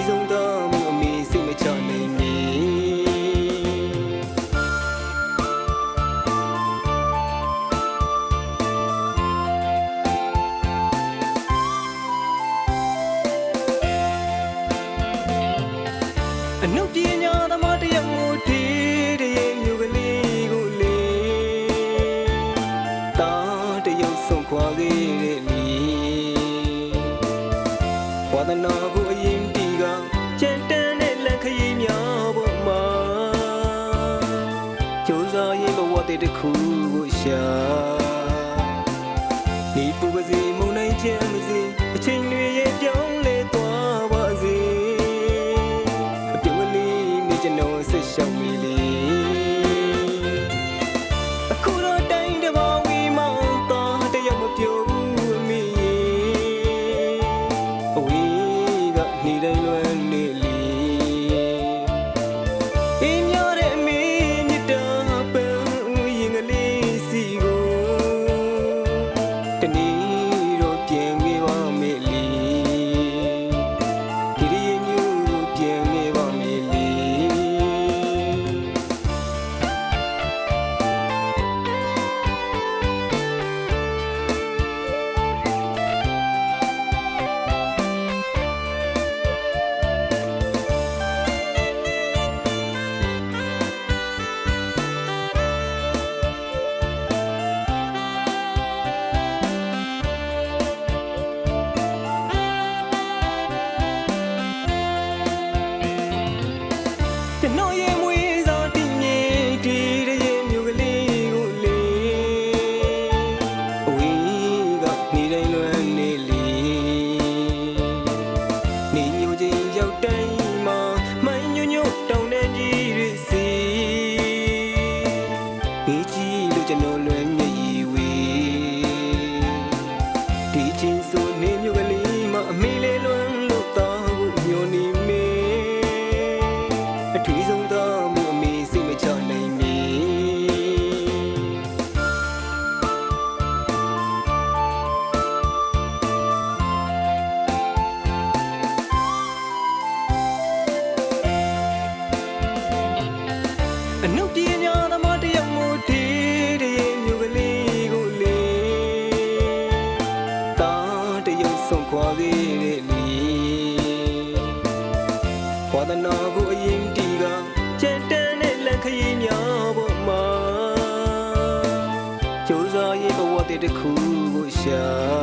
ဆုံးသောမှုအမေစိတ်မချနိုင်မည်အနုပညာသမားတယောက်မို့ဒီတရေမျိုးကလေးကိုလေတာတယောက်ဆုံးခွာခဲ့တဲ့လီဝါဒနာကိုအရင်တီကကြံတန်းတဲ့လက်ခရီးများပေါ်မှာကြိုးစားရင်ဘဝတည်းတစ်ခုကိုရှာဒီပူပစီမုန်တိုင်းချမ်းမစီအချိန်တွေရဲ့ပြောင်းလဲသွားပါစေဆက်ရှောင်မီလီအခုတော့တိုင်းတဘာဝီမောင်းတော့တယောက်မပြောဘူးအမေအဝေးကနေတိုင်းလွမ်းနေလီအင်းများတဲ့အမေမြတ်တာပန်းရင်ကလေးစီကိုတနေ့တော့ပြန်ခဲ့ပါမေလီဒီရည်ညူပြန်ခဲ့ပါမေလီကျွန်တော်ရဲ့မွေးစားတည်ငြိမ်ဒီတရေမျိုးကလေးကိုလေအဝေးကနေတိုင်းလွမ်းနေလီနေညိုချင်းရောက်တိုင်းမှာမိုင်းညွညွတောင်းတန်းကြီးတွေစီဒီကြီးလို့ကျွန်တော်လွမ်းမြေရီဝေဒီချင်းဆိုနေမျိုးကလေးမှာအမေလေးလွမ်းလို့တော့မျောနေမေအထီးဆုံးသောမှုအမေစိတ်မချနိုင်မည်အနုပညာသမားတယောက်မို့ဒီတရေမျိုးကလေးကိုလေတာတယောက်ဆုံးခွာခဲ့တဲ့လီဝါဒနာကိုအရင်တီကကြံတန်းတဲ့လက်ခရီးများပေါ်မှာကြိုးစားရင်ဘဝတည်းတစ်ခုကိုရှာ